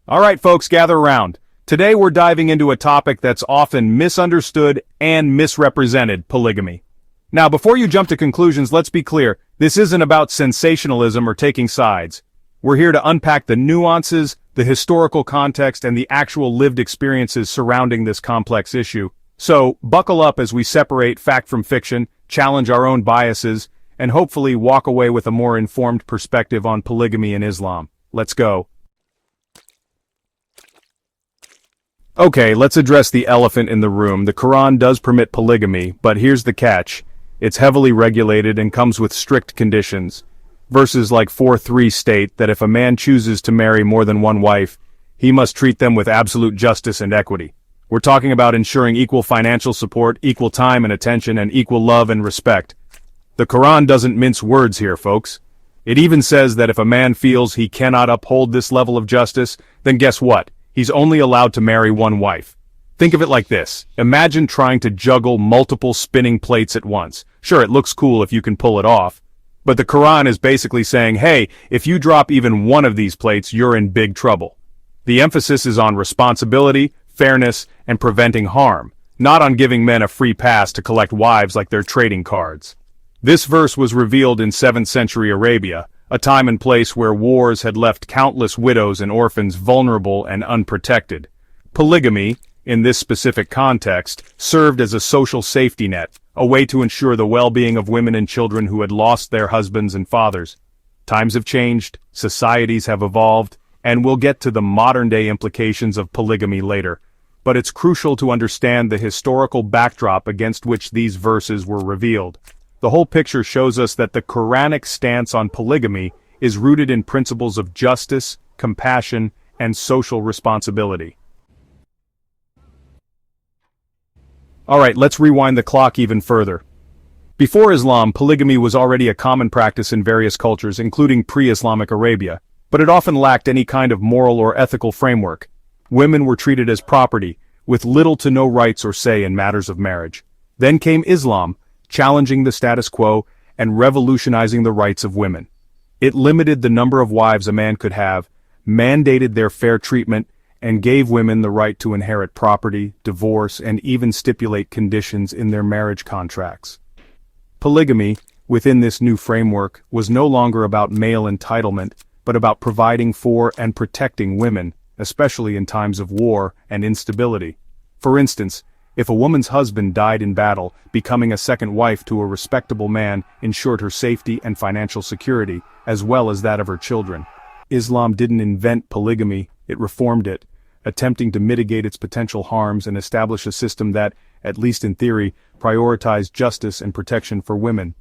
Alright folks, gather around. Today we're diving into a topic that's often misunderstood and misrepresented: polygamy. Now before you jump to conclusions, let's be clear, this isn't about sensationalism or taking sides. We're here to unpack the nuances, the historical context, and the actual lived experiences surrounding this complex issue. So, buckle up as we separate fact from fiction, challenge our own biases, and hopefully walk away with a more informed perspective on polygamy in Islam. Let's go. Okay, let's address the elephant in the room. The Quran does permit polygamy, but here's the catch. It's heavily regulated and comes with strict conditions. Verses like 4:3 state that if a man chooses to marry more than one wife, he must treat them with absolute justice and equity. We're talking about ensuring equal financial support, equal time and attention, and equal love and respect. The Quran doesn't mince words here, folks. It even says that if a man feels he cannot uphold this level of justice, then guess what? He's only allowed to marry one wife. Think of it like this. Imagine trying to juggle multiple spinning plates at once. Sure, it looks cool if you can pull it off. But the Quran is basically saying, hey, if you drop even one of these plates, you're in big trouble. The emphasis is on responsibility, fairness, and preventing harm, not on giving men a free pass to collect wives like they're trading cards. This verse was revealed in 7th century Arabia, a time and place where wars had left countless widows and orphans vulnerable and unprotected. Polygamy, in this specific context, served as a social safety net, a way to ensure the well-being of women and children who had lost their husbands and fathers. Times have changed, societies have evolved, and we'll get to the modern-day implications of polygamy later. But it's crucial to understand the historical backdrop against which these verses were revealed. The whole picture shows us that the Quranic stance on polygamy is rooted in principles of justice, compassion, and social responsibility. Alright, let's rewind the clock even further. Before Islam, polygamy was already a common practice in various cultures, including pre-Islamic Arabia, but it often lacked any kind of moral or ethical framework. Women were treated as property, with little to no rights or say in matters of marriage. Then came Islam, challenging the status quo and revolutionizing the rights of women. It limited the number of wives a man could have, mandated their fair treatment, and gave women the right to inherit property, divorce, and even stipulate conditions in their marriage contracts. Polygamy, within this new framework, was no longer about male entitlement, but about providing for and protecting women, especially in times of war and instability. For instance, if a woman's husband died in battle, becoming a second wife to a respectable man ensured her safety and financial security, as well as that of her children. Islam didn't invent polygamy, it reformed it, attempting to mitigate its potential harms and establish a system that, at least in theory, prioritized justice and protection for women.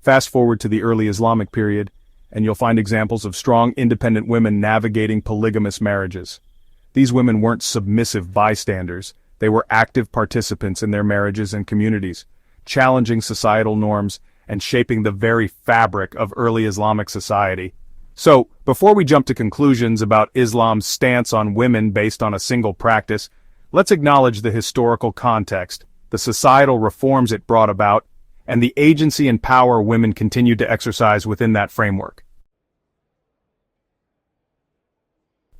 Fast forward to the early Islamic period, and you'll find examples of strong, independent women navigating polygamous marriages. These women weren't submissive bystanders. They were active participants in their marriages and communities, challenging societal norms and shaping the very fabric of early Islamic society. So, before we jump to conclusions about Islam's stance on women based on a single practice, let's acknowledge the historical context, the societal reforms it brought about, and the agency and power women continued to exercise within that framework.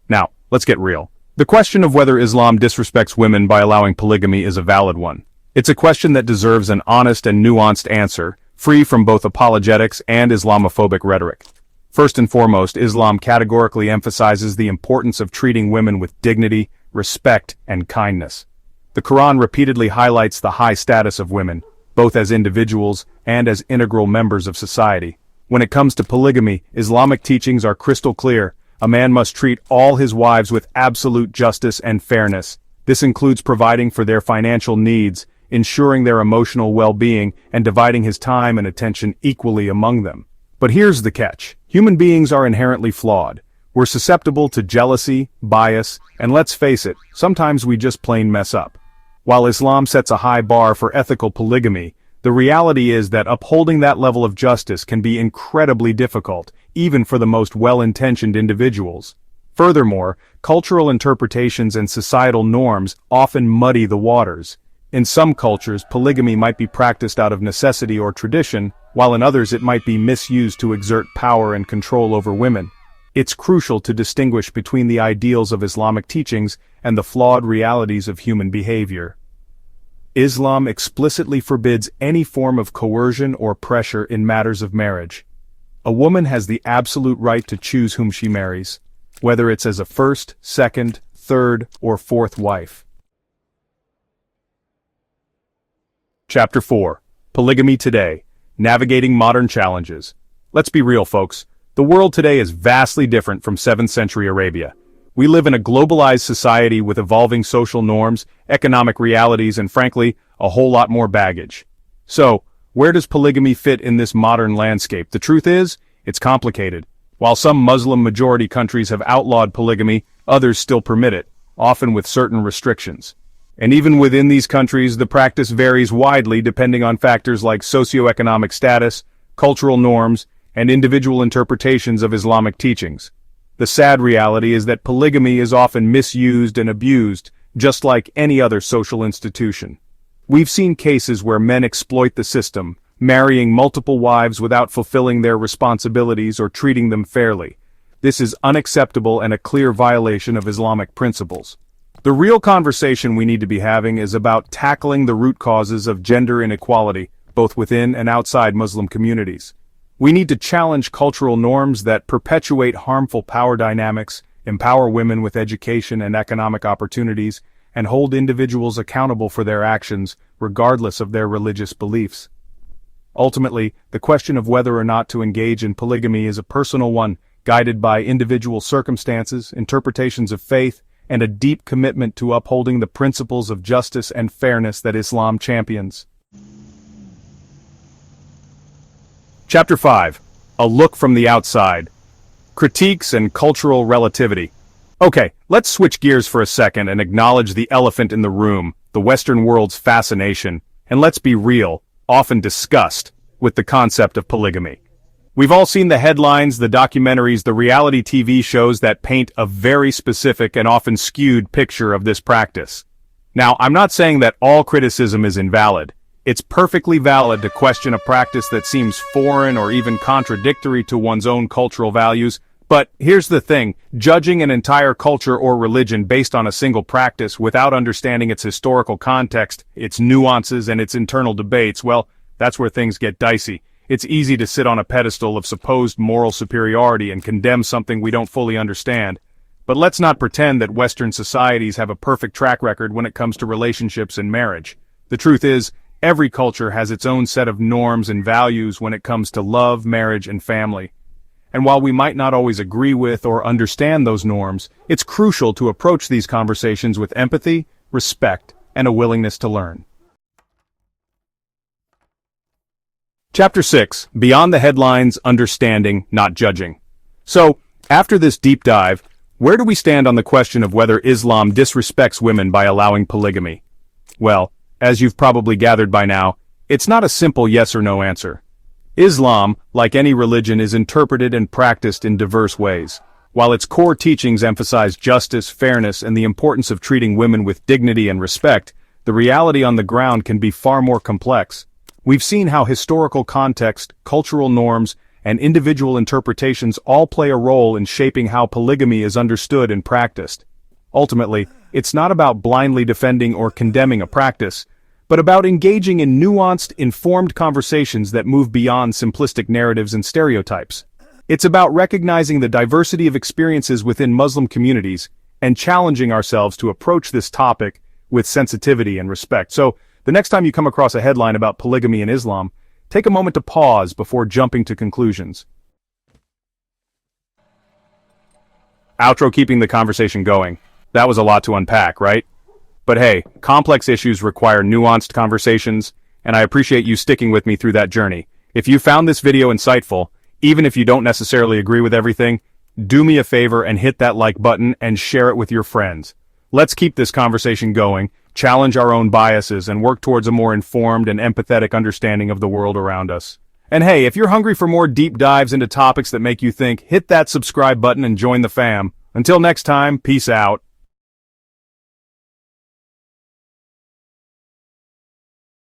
Now, let's get real. The question of whether Islam disrespects women by allowing polygamy is a valid one. It's a question that deserves an honest and nuanced answer, free from both apologetics and Islamophobic rhetoric. First and foremost, Islam categorically emphasizes the importance of treating women with dignity, respect, and kindness. The Quran repeatedly highlights the high status of women, both as individuals and as integral members of society. When it comes to polygamy, Islamic teachings are crystal clear. A man must treat all his wives with absolute justice and fairness. This includes providing for their financial needs, ensuring their emotional well-being, and dividing his time and attention equally among them. But here's the catch. Human beings are inherently flawed. We're susceptible to jealousy, bias, and let's face it, sometimes we just plain mess up. While Islam sets a high bar for ethical polygamy, the reality is that upholding that level of justice can be incredibly difficult, even for the most well-intentioned individuals. Furthermore, cultural interpretations and societal norms often muddy the waters. In some cultures, polygamy might be practiced out of necessity or tradition, while in others it might be misused to exert power and control over women. it's crucial to distinguish between the ideals of Islamic teachings and the flawed realities of human behavior. Islam explicitly forbids any form of coercion or pressure in matters of marriage. A woman has the absolute right to choose whom she marries, whether it's as a first, second, third, or fourth wife. Chapter 4. Polygamy Today. Navigating Modern Challenges. Let's be real, folks. The world today is vastly different from 7th century Arabia. We live in a globalized society with evolving social norms, economic realities, and frankly, a whole lot more baggage. So, where does polygamy fit in this modern landscape? The truth is, it's complicated. While some Muslim-majority countries have outlawed polygamy, others still permit it, often with certain restrictions. And even within these countries, the practice varies widely depending on factors like socioeconomic status, cultural norms, and individual interpretations of Islamic teachings. The sad reality is that polygamy is often misused and abused, just like any other social institution. We've seen cases where men exploit the system, marrying multiple wives without fulfilling their responsibilities or treating them fairly. This is unacceptable and a clear violation of Islamic principles. The real conversation we need to be having is about tackling the root causes of gender inequality, both within and outside Muslim communities. We need to challenge cultural norms that perpetuate harmful power dynamics, empower women with education and economic opportunities, and hold individuals accountable for their actions, regardless of their religious beliefs. Ultimately, the question of whether or not to engage in polygamy is a personal one, guided by individual circumstances, interpretations of faith, and a deep commitment to upholding the principles of justice and fairness that Islam champions. Chapter 5. A Look from the Outside. Critiques and Cultural Relativity. Okay, let's switch gears for a second and acknowledge the elephant in the room, the Western world's fascination, and let's be real, often disgust, with the concept of polygamy. We've all seen the headlines, the documentaries, the reality TV shows that paint a very specific and often skewed picture of this practice. Now, I'm not saying that all criticism is invalid. It's perfectly valid to question a practice that seems foreign or even contradictory to one's own cultural values. But here's the thing, judging an entire culture or religion based on a single practice without understanding its historical context, its nuances, and its internal debates, well, that's where things get dicey. It's easy to sit on a pedestal of supposed moral superiority and condemn something we don't fully understand. But let's not pretend that Western societies have a perfect track record when it comes to relationships and marriage. The truth is, every culture has its own set of norms and values when it comes to love, marriage, and family. And while we might not always agree with or understand those norms, it's crucial to approach these conversations with empathy, respect, and a willingness to learn. Chapter 6. Beyond the Headlines, Understanding, Not Judging. So, after this deep dive, where do we stand on the question of whether Islam disrespects women by allowing polygamy? Well, as you've probably gathered by now, it's not a simple yes or no answer. Islam, like any religion, is interpreted and practiced in diverse ways. While its core teachings emphasize justice, fairness, and the importance of treating women with dignity and respect, the reality on the ground can be far more complex. We've seen how historical context, cultural norms, and individual interpretations all play a role in shaping how polygamy is understood and practiced. Ultimately, it's not about blindly defending or condemning a practice, but about engaging in nuanced, informed conversations that move beyond simplistic narratives and stereotypes. It's about recognizing the diversity of experiences within Muslim communities and challenging ourselves to approach this topic with sensitivity and respect. So, the next time you come across a headline about polygamy in Islam, take a moment to pause before jumping to conclusions. Outro, keeping the conversation going. That was a lot to unpack, right? But hey, complex issues require nuanced conversations, and I appreciate you sticking with me through that journey. If you found this video insightful, even if you don't necessarily agree with everything, do me a favor and hit that like button and share it with your friends. Let's keep this conversation going, challenge our own biases, and work towards a more informed and empathetic understanding of the world around us. And hey, if you're hungry for more deep dives into topics that make you think, hit that subscribe button and join the fam. Until next time, peace out.